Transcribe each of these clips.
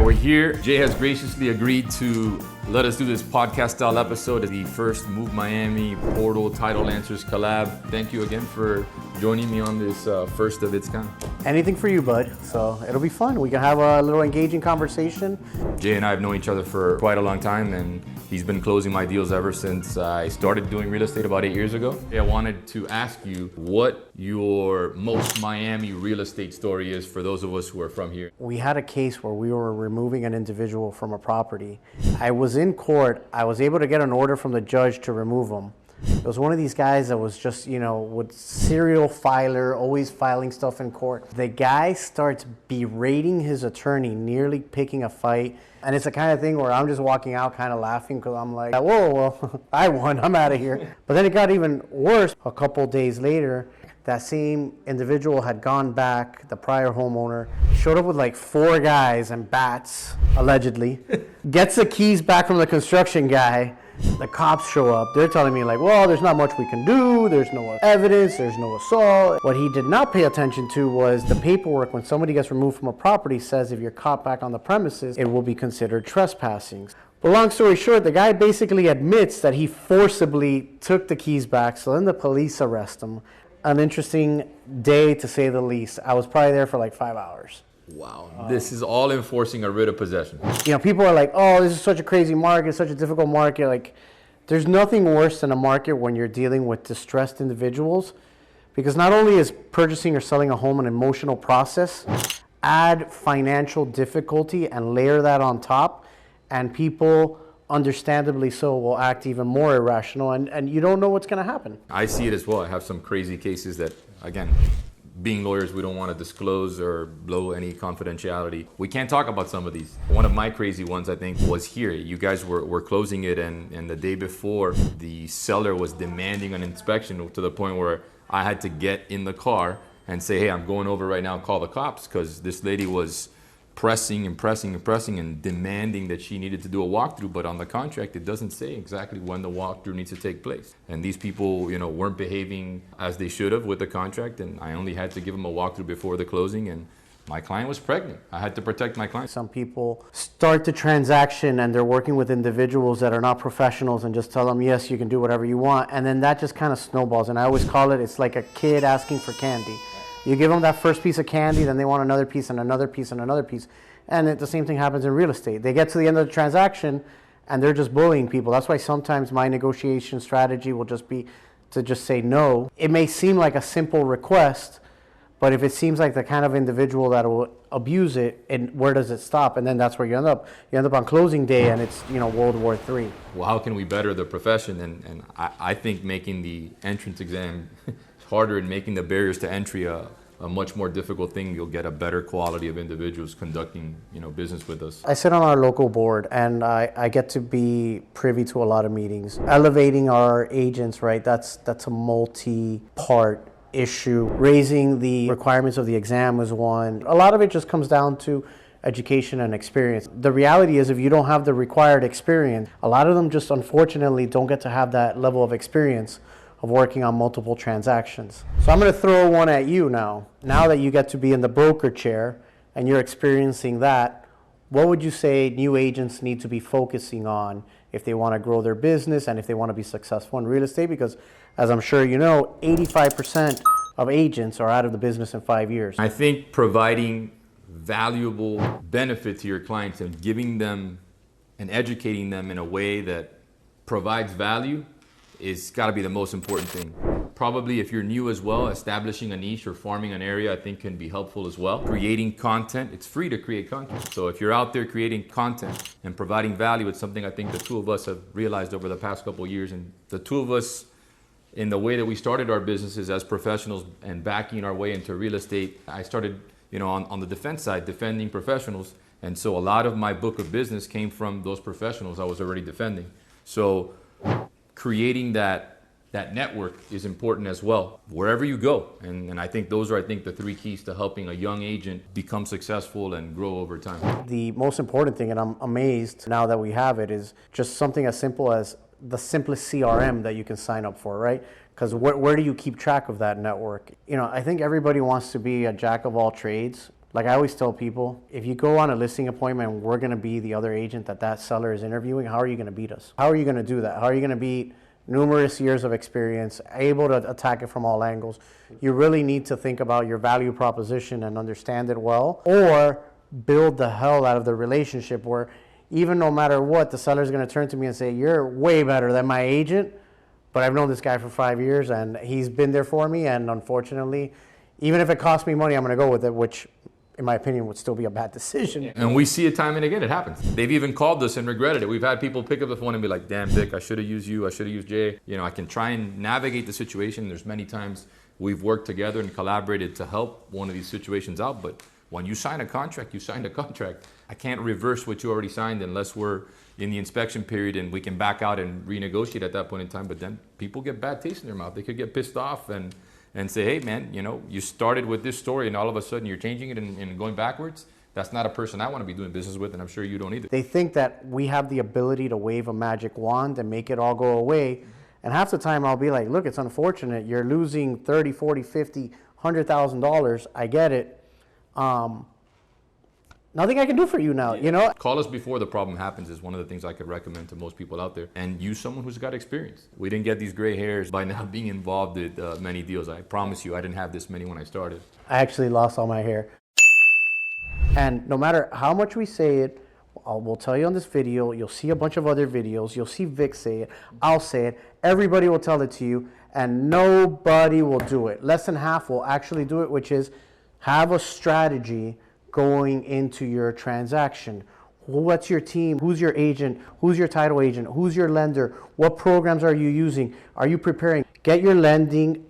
we're here. Jay has graciously agreed to let us do this podcast style episode of the first Move Miami Portal Title Answers collab. Thank you again for joining me on this first of its kind. Anything for you, bud. So it'll be fun. We can have a little engaging conversation. Jay and I have known each other for quite a long time, and he's been closing my deals ever since I started doing real estate about 8 years ago. I wanted to ask you what your most Miami real estate story is for those of us who are from here. We had a case where we were removing an individual from a property. I was in court. I was able to get an order from the judge to remove him. It was one of these guys that was just, with serial filer, always filing stuff in court. The guy starts berating his attorney, nearly picking a fight. And it's the kind of thing where I'm just walking out kind of laughing because I'm like, whoa, well, I won, I'm out of here. But then it got even worse. A couple days later, that same individual had gone back, the prior homeowner, showed up with like 4 guys and bats, allegedly, gets the keys back from the construction guy. The cops show up. They're telling me like, well, there's not much we can do. There's no evidence. There's no assault. What he did not pay attention to was the paperwork. When somebody gets removed from a property, says if you're caught back on the premises, it will be considered trespassing. But long story short, the guy basically admits that he forcibly took the keys back. So then the police arrest him. An interesting day, to say the least. I was probably there for like 5 hours. Wow, this is all enforcing a writ of possession. People are like, oh, this is such a crazy market, such a difficult market. Like, there's nothing worse than a market when you're dealing with distressed individuals, because not only is purchasing or selling a home an emotional process, add financial difficulty and layer that on top, and people, understandably so, will act even more irrational, and you don't know what's going to happen. I see it as well. I have some crazy cases that, again, being lawyers, we don't want to disclose or blow any confidentiality. We can't talk about some of these. One of my crazy ones, I think, was here. You guys were closing it, and the day before, the seller was demanding an inspection to the point where I had to get in the car and say, hey, I'm going over right now and call the cops, because this lady was pressing and demanding that she needed to do a walkthrough, but on the contract it doesn't say exactly when the walkthrough needs to take place. And these people, weren't behaving as they should have with the contract, and I only had to give them a walkthrough before the closing, and my client was pregnant. I had to protect my client. Some people start the transaction and they're working with individuals that are not professionals and just tell them, yes, you can do whatever you want, and then that just kind of snowballs. And I always call it's like a kid asking for candy. You give them that first piece of candy, then they want another piece and another piece and another piece. And the same thing happens in real estate. They get to the end of the transaction and they're just bullying people. That's why sometimes my negotiation strategy will just be to just say no. It may seem like a simple request, but if it seems like the kind of individual that will abuse it, and where does it stop? And then that's where you end up. You end up on closing day and it's World War III. Well, how can we better the profession? And I think making the entrance exam harder and making the barriers to entry a much more difficult thing, you'll get a better quality of individuals conducting business with us. I sit on our local board and I get to be privy to a lot of meetings. Elevating our agents, right? That's a multi-part issue. Raising the requirements of the exam is one. A lot of it just comes down to education and experience. The reality is if you don't have the required experience, a lot of them just unfortunately don't get to have that level of experience of working on multiple transactions. So I'm going to throw one at you now. Now that you get to be in the broker chair and you're experiencing that, what would you say new agents need to be focusing on if they want to grow their business and if they want to be successful in real estate? Because as I'm sure you know, 85% of agents are out of the business in 5 years. I think providing valuable benefit to your clients and giving them and educating them in a way that provides value is got to be the most important thing. Probably if you're new as well, establishing a niche or farming an area I think can be helpful as well. Creating content, it's free to create content. So if you're out there creating content and providing value, it's something I think the two of us have realized over the past couple of years. And the two of us, in the way that we started our businesses as professionals and backing our way into real estate, I started on the defense side, defending professionals. And so a lot of my book of business came from those professionals I was already defending. So creating that network is important as well, wherever you go. And I think those are, the 3 keys to helping a young agent become successful and grow over time. The most important thing, and I'm amazed now that we have it, is just something as simple as the simplest CRM that you can sign up for, right? Because where do you keep track of that network? I think everybody wants to be a jack of all trades. Like I always tell people, if you go on a listing appointment and we're going to be the other agent that seller is interviewing, how are you going to beat us? How are you going to do that? How are you going to beat numerous years of experience, able to attack it from all angles? You really need to think about your value proposition and understand it well, or build the hell out of the relationship where even no matter what, the seller's going to turn to me and say, you're way better than my agent, but I've known this guy for 5 years and he's been there for me, and unfortunately, even if it costs me money, I'm going to go with it, which in my opinion would still be a bad decision. And we see it time and again, it happens. They've even called us and regretted it. We've had people pick up the phone and be like, damn Vic, I should have used you, I should have used Jay. You know, I can try and navigate the situation. There's many times we've worked together and collaborated to help one of these situations out, but when you sign a contract, you signed a contract. I can't reverse what you already signed unless we're in the inspection period and we can back out and renegotiate at that point in time. But then people get bad taste in their mouth. They could get pissed off and say, hey man, you know, you started with this story and all of a sudden you're changing it and going backwards. That's not a person I want to be doing business with, and I'm sure you don't either. They think that we have the ability to wave a magic wand and make it all go away. And half the time I'll be like, look, it's unfortunate. You're losing 30, 40, 50, $100,000. I get it. Nothing I can do for you now, you know? Call us before the problem happens is one of the things I could recommend to most people out there. And use someone who's got experience. We didn't get these gray hairs by now being involved with many deals. I promise you, I didn't have this many when I started. I actually lost all my hair. And no matter how much we say it, we'll tell you on this video, you'll see a bunch of other videos, you'll see Vic say it, I'll say it, everybody will tell it to you, and nobody will do it. Less than half will actually do it, which is have a strategy going into your transaction. What's your team? Who's your agent? Who's your title agent? Who's your lender? What programs are you using? Are you preparing? Get your lending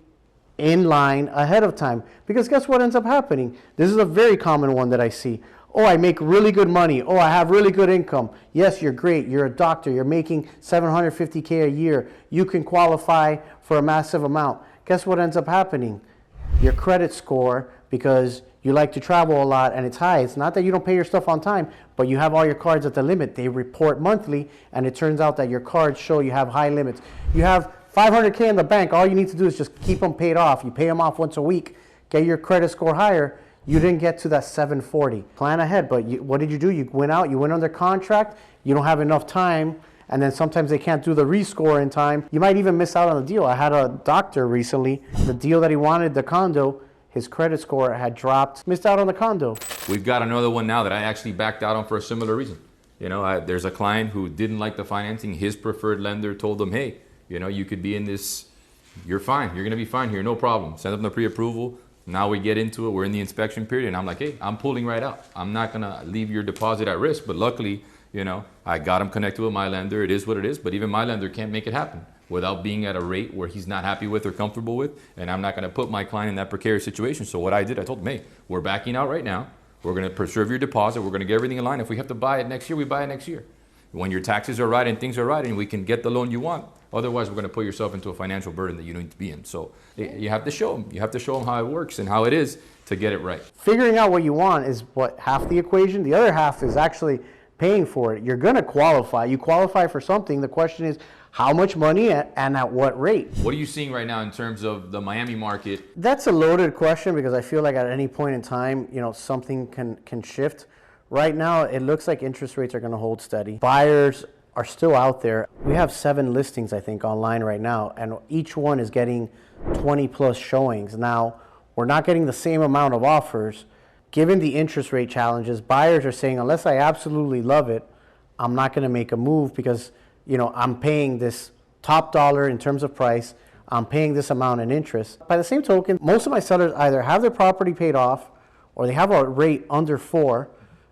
in line ahead of time. Because guess what ends up happening? This is a very common one that I see. Oh, I make really good money. Oh, I have really good income. Yes, you're great. You're a doctor. You're making $750K a year. You can qualify for a massive amount. Guess what ends up happening? Your credit score, because you like to travel a lot and it's high. It's not that you don't pay your stuff on time, but you have all your cards at the limit. They report monthly, and it turns out that your cards show you have high limits. You have $500K in the bank. All you need to do is just keep them paid off. You pay them off once a week, get your credit score higher. You didn't get to that 740. Plan ahead, but what did you do? You went out, you went under contract, you don't have enough time, and then sometimes they can't do the rescore in time. You might even miss out on the deal. I had a doctor recently, the deal that he wanted, the condo, his credit score had dropped, missed out on the condo. We've got another one now that I actually backed out on for a similar reason. You know, there's a client who didn't like the financing. His preferred lender told them, hey, you know, you could be in this, you're fine. You're going to be fine here, no problem. Send them the pre-approval. Now we get into it. We're in the inspection period, and I'm like, hey, I'm pulling right out. I'm not going to leave your deposit at risk. But luckily, you know, I got him connected with my lender. It is what it is. But even my lender can't make it happen without being at a rate where he's not happy with or comfortable with. And I'm not going to put my client in that precarious situation. So what I did, I told him, hey, we're backing out right now. We're going to preserve your deposit. We're going to get everything in line. If we have to buy it next year, we buy it next year. When your taxes are right and things are right and we can get the loan you want. Otherwise, we're going to put yourself into a financial burden that you don't need to be in. So you have to show them. You have to show them how it works and how it is to get it right. Figuring out what you want is what half the equation. The other half is actually paying for it. You're going to qualify. You qualify for something. The question is how much money and at what rate. What are you seeing right now in terms of the Miami market? That's a loaded question because I feel like at any point in time, you know, something can shift. Right now, it looks like interest rates are going to hold steady. Buyers are still out there. We have 7 listings, I think, online right now, and each one is getting 20 plus showings. Now, we're not getting the same amount of offers. Given the interest rate challenges, buyers are saying, unless I absolutely love it, I'm not going to make a move because, you know, I'm paying this top dollar in terms of price. I'm paying this amount in interest. By the same token, most of my sellers either have their property paid off or they have a rate under 4.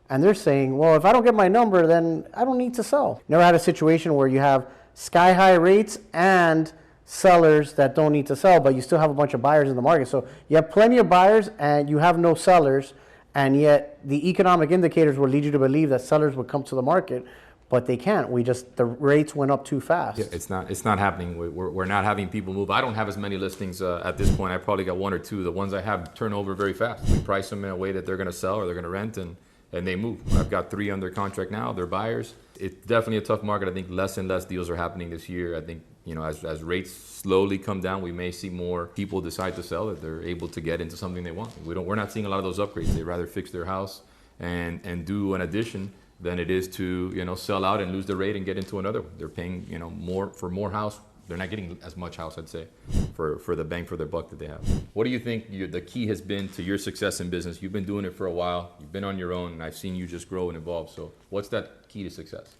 And they're saying, well, if I don't get my number, then I don't need to sell. Never had a situation where you have sky high rates and sellers that don't need to sell, but you still have a bunch of buyers in the market. So you have plenty of buyers and you have no sellers, and yet the economic indicators will lead you to believe that sellers would come to the market, but they can't. The rates went up too fast. Yeah, it's not happening. We're not having people move. I don't have as many listings at this point. I probably got 1 or 2. The ones I have turn over very fast. We price them in a way that they're going to sell or they're going to rent, and and they move. I've got 3 under contract now. They're buyers. It's definitely a tough market. I think less and less deals are happening this year. I think, as rates slowly come down, we may see more people decide to sell if they're able to get into something they want. We're not seeing a lot of those upgrades. They'd rather fix their house and do an addition than it is to, sell out and lose the rate and get into another one. They're paying, more for more house. They're not getting as much house, I'd say, for the bang for their buck that they have. What do you think the key has been to your success in business? You've been doing it for a while. You've been on your own, and I've seen you just grow and evolve. So what's that key to success?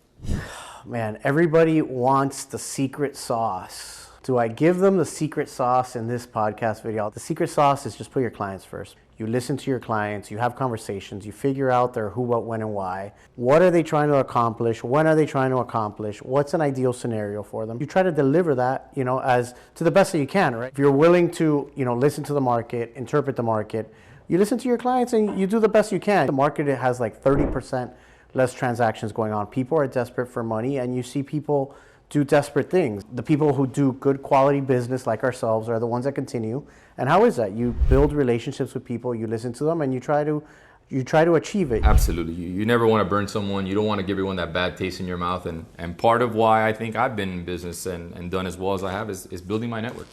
Man, everybody wants the secret sauce. Do I give them the secret sauce in this podcast video? The secret sauce is just put your clients first. You listen to your clients, you have conversations, you figure out their who, what, when, and why. What are they trying to accomplish? When are they trying to accomplish? What's an ideal scenario for them? You try to deliver that, as to the best that you can, right? If you're willing to, listen to the market, interpret the market, you listen to your clients and you do the best you can. The market has like 30% less transactions going on. People are desperate for money, and you see people do desperate things. The people who do good quality business like ourselves are the ones that continue. And how is that? You build relationships with people, you listen to them, and you try to achieve it. Absolutely. You never want to burn someone. You don't want to give everyone that bad taste in your mouth. And part of why I think I've been in business and done as well as I have is building my network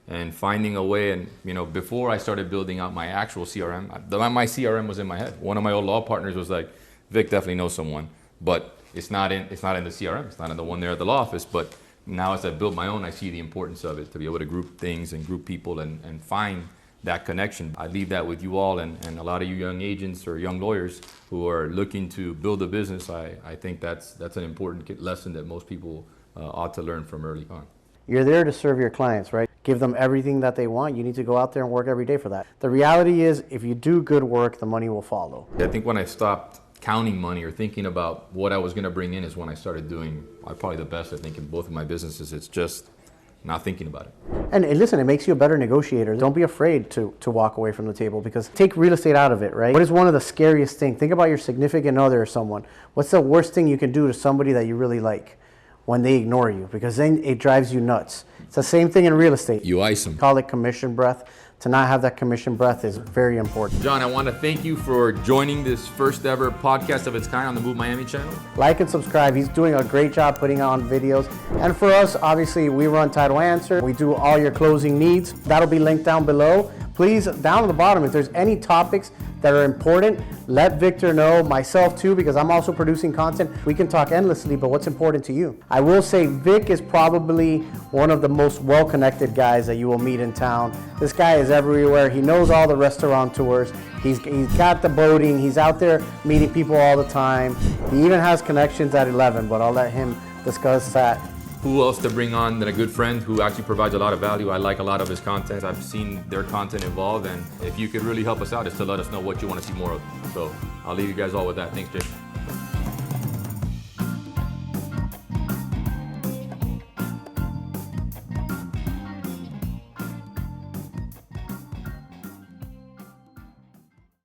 and finding a way. And, before I started building out my actual CRM, my CRM was in my head. One of my old law partners was like, Vic definitely knows someone, but it's not in the CRM. It's not in the one there at the law office. But now as I build my own, I see the importance of it, to be able to group things and group people and find that connection. I leave that with you all and a lot of you young agents or young lawyers who are looking to build a business. I think that's an important lesson that most people ought to learn from early on. You're there to serve your clients, right? Give them everything that they want. You need to go out there and work every day for that. The reality is, if you do good work, the money will follow. I think when I stopped counting money or thinking about what I was going to bring in is when I started doing probably the best, I think, in both of my businesses. It's just not thinking about it. And listen, it makes you a better negotiator. Don't be afraid to walk away from the table, because take real estate out of it, right? What is one of the scariest things? Think about your significant other or someone. What's the worst thing you can do to somebody that you really like when they ignore you? Because then it drives you nuts. It's the same thing in real estate. You ice them. Call it commission breath. To not have that commission breath is very important. John, I want to thank you for joining this first ever podcast of its kind on the Move Miami channel. Like and subscribe. He's doing a great job putting on videos. And for us, obviously, we run Title Answer. We do all your closing needs. That'll be linked down below. Please, down at the bottom, if there's any topics that are important, let Victor know, myself too, because I'm also producing content. We can talk endlessly, but what's important to you? I will say Vic is probably one of the most well-connected guys that you will meet in town. This guy is everywhere. He knows all the restaurateurs. He's got the boating. He's out there meeting people all the time. He even has connections at 11, but I'll let him discuss that. Who else to bring on than a good friend who actually provides a lot of value? I like a lot of his content. I've seen their content evolve, and if you could really help us out, is to let us know what you want to see more of. So I'll leave you guys all with that. Thanks, Jake.